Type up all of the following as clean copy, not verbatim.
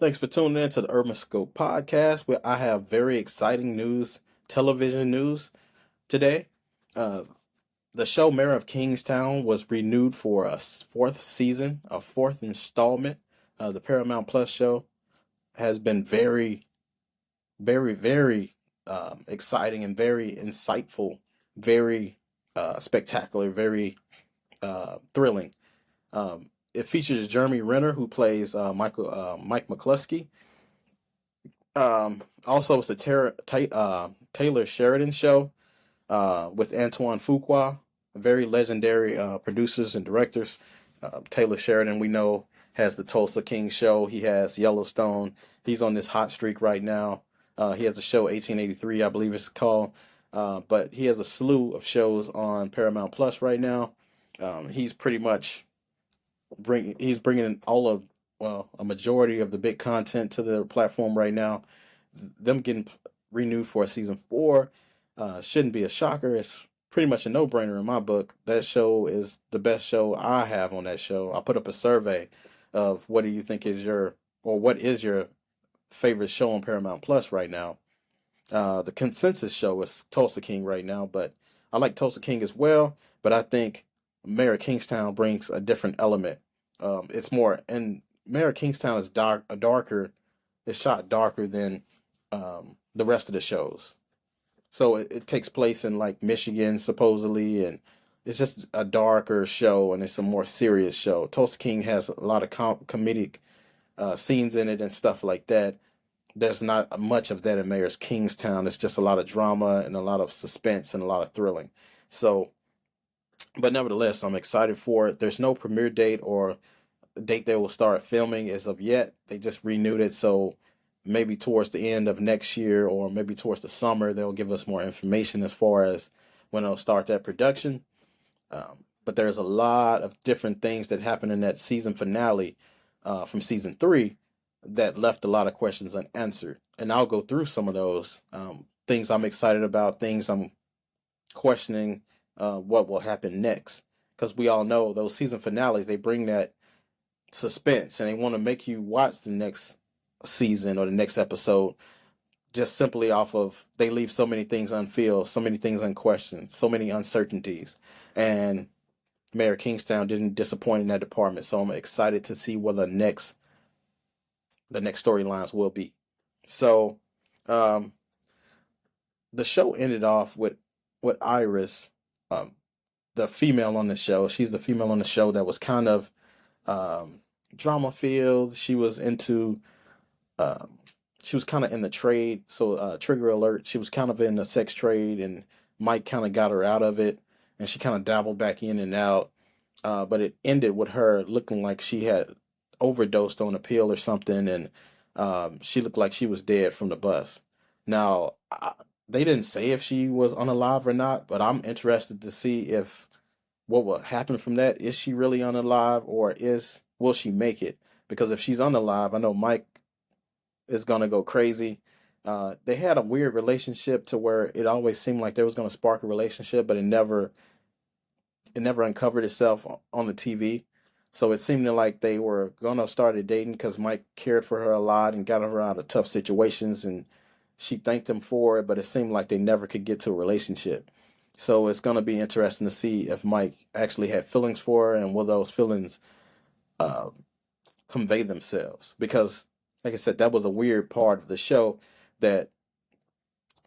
Thanks for tuning in to the Urban Scope podcast, where I have very exciting news, television news today. Uh, the show Mayor of Kingstown was renewed for a fourth season, a fourth installment. The Paramount Plus show has been very exciting and very insightful, very spectacular, very thrilling. It features Jeremy Renner, who plays Mike McCluskey. Also, it's a Taylor Sheridan show with Antoine Fuqua, very legendary producers and directors. Taylor Sheridan, we know, has the Tulsa King show. He has Yellowstone. He's on this hot streak right now. He has the show 1883, I believe it's called. But he has a slew of shows on Paramount Plus right now. He's pretty much he's bringing all of a majority of the big content to the platform right now. Them getting renewed for a season four shouldn't be a shocker. It's pretty much a no brainer in my book. That show is the best show I have on that show. I put up a survey of what do you think is what is your favorite show on Paramount Plus right now. The consensus show is Tulsa King right now, but I like Tulsa King as well. But I think Mayor of Kingstown brings a different element. It's more, and Mayor of Kingstown is darker. It's shot darker than the rest of the shows. So it takes place in like Michigan supposedly, and it's just a darker show, and it's a more serious show. Tulsa King has a lot of comedic scenes in it and stuff like that. There's not much of that in Mayor's Kingstown. It's just a lot of drama and a lot of suspense and a lot of thrilling. So, but nevertheless, I'm excited for it. There's no premiere date or date they will start filming as of yet. They just renewed it, so maybe towards the end of next year or maybe towards the summer they'll give us more information as far as when they'll start that production. But there's a lot of different things that happen in that season finale from season three that left a lot of questions unanswered. And I'll go through some of those things I'm excited about, things I'm questioning what will happen next. Because we all know those season finales, they bring that suspense and they want to make you watch the next season or the next episode just simply off of they leave so many things unfilled, so many things unquestioned, so many uncertainties. And Mayor Kingstown didn't disappoint in that department. So I'm excited to see what the next storylines will be. So um, the show ended off with Iris, um, the female on the show. She's the female on the show that was kind of um, drama filled. Um, she was kind of in the trade. So trigger alert. She was kind of in the sex trade, and Mike kind of got her out of it, and she kind of dabbled back in and out. But it ended with her looking like she had overdosed on a pill or something, and she looked like she was dead from the bus. Now, they didn't say if she was unalive or not, but I'm interested to see if what will happen from that. Is she really unalive, or will she make it? Because if she's unalive, I know Mike is gonna go crazy. They had a weird relationship to where it always seemed like there was gonna spark a relationship, but it never uncovered itself on the TV. So it seemed like they were gonna start dating because Mike cared for her a lot and got her out of tough situations, and she thanked him for it. But it seemed like they never could get to a relationship. So it's gonna be interesting to see if Mike actually had feelings for her, and will those feelings uh, convey themselves. Because, like I said, that was a weird part of the show that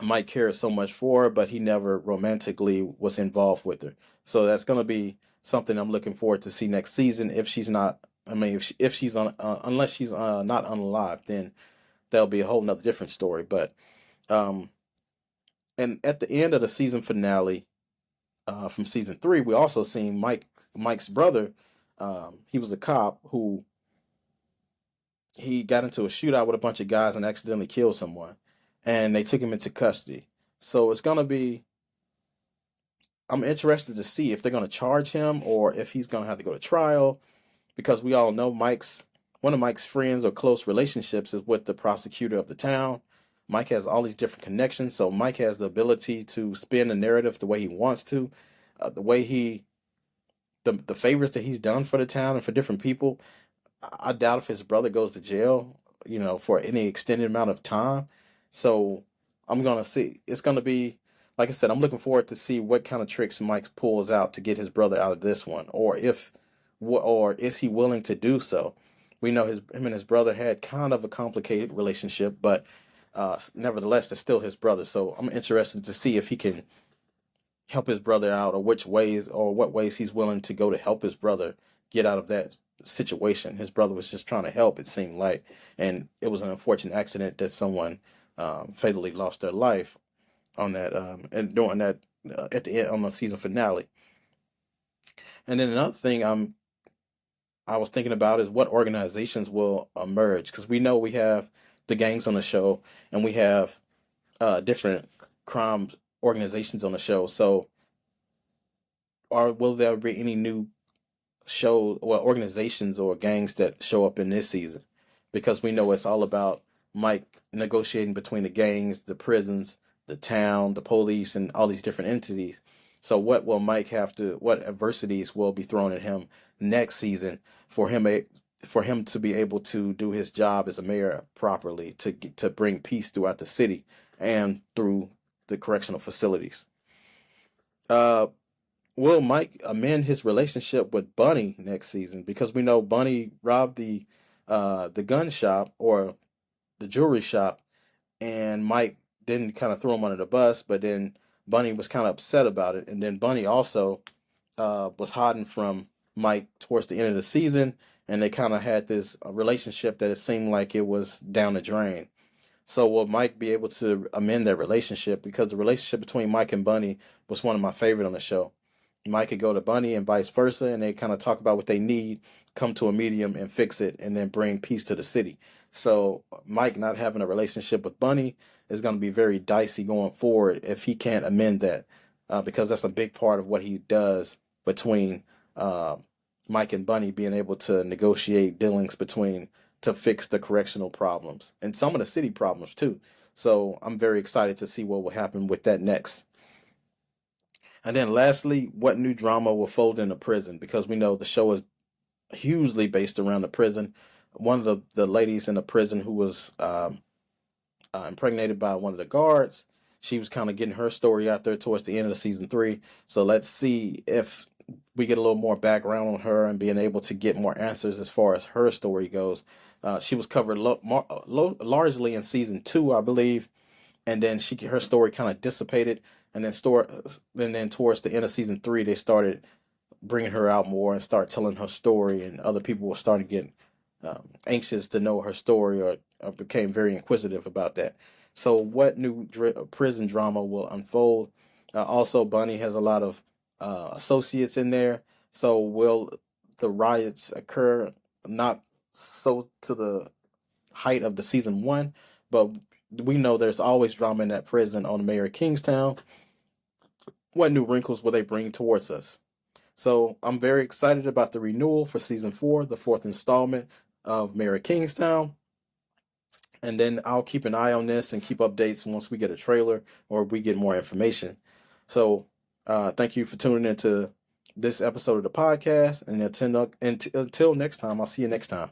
Mike cared so much for her, but he never romantically was involved with her. So that's going to be something I'm looking forward to see next season. If she's not, I mean, if she's on, unless she's not unalive, then that'll be a whole nother different story. But um, and at the end of the season finale from season three, we also seen Mike's brother. He was a cop who he got into a shootout with a bunch of guys and accidentally killed someone, and they took him into custody. So it's gonna be. I'm interested to see if they're gonna charge him or if he's gonna have to go to trial, because we all know one of Mike's friends or close relationships is with the prosecutor of the town. Mike has all these different connections, so Mike has the ability to spin the narrative the way he wants to, the way the favors that he's done for the town and for different people. I doubt if his brother goes to jail for any extended amount of time. So I'm gonna see. It's gonna be, like I said, I'm looking forward to see what kind of tricks Mike pulls out to get his brother out of this one, or is he willing to do so? We know him and his brother had kind of a complicated relationship, but nevertheless, they're still his brother. So I'm interested to see if he can help his brother out, or what ways he's willing to go to help his brother get out of that situation. His brother was just trying to help, it seemed like, and it was an unfortunate accident that someone fatally lost their life on that, and doing that at the end on the season finale. And then another thing I was thinking about is what organizations will emerge, because we know we have the gangs on the show, and we have different crime organizations on the show. So, or will there be any new organizations or gangs that show up in this season? Because we know it's all about Mike negotiating between the gangs, the prisons, the town, the police, and all these different entities. So what adversities will be thrown at him next season for him to be able to do his job as a mayor properly, to bring peace throughout the city and through the correctional facilities. Uh, Will Mike amend his relationship with Bunny next season? Because we know Bunny robbed the gun shop, or the jewelry shop, and Mike didn't kind of throw him under the bus, but then Bunny was kind of upset about it, and then Bunny also was hiding from Mike towards the end of the season, and they kind of had this relationship that it seemed like it was down the drain. So will Mike be able to amend that relationship? Because the relationship between Mike and Bunny was one of my favorite on the show. Mike could go to Bunny and vice versa, and they kind of talk about what they need, come to a medium and fix it, and then bring peace to the city. So Mike not having a relationship with Bunny is going to be very dicey going forward if he can't amend that, because that's a big part of what he does between uh, Mike and Bunny, being able to negotiate dealings between to fix the correctional problems and some of the city problems too. So I'm very excited to see what will happen with that next. And then lastly, what new drama will fold into prison? Because we know the show is hugely based around the prison. One of the ladies in the prison who was impregnated by one of the guards, she was kind of getting her story out there towards the end of the season 3. So let's see if we get a little more background on her and being able to get more answers as far as her story goes. She was covered largely in season 2, I believe, and then her story kind of dissipated, and then towards the end of season 3 they started bringing her out more and start telling her story, and other people were starting to get anxious to know her story, or became very inquisitive about that. So what new prison drama will unfold? Also, Bunny has a lot of associates in there, so will the riots occur, not so to the height of the season 1, but we know there's always drama in that prison on the mayor of Kingstown. What new wrinkles will they bring towards us? So I'm very excited about the renewal for season 4, the fourth installment of Mayor of Kingstown. And then I'll keep an eye on this and keep updates once we get a trailer or we get more information. So thank you for tuning into this episode of the podcast. And until next time, I'll see you next time.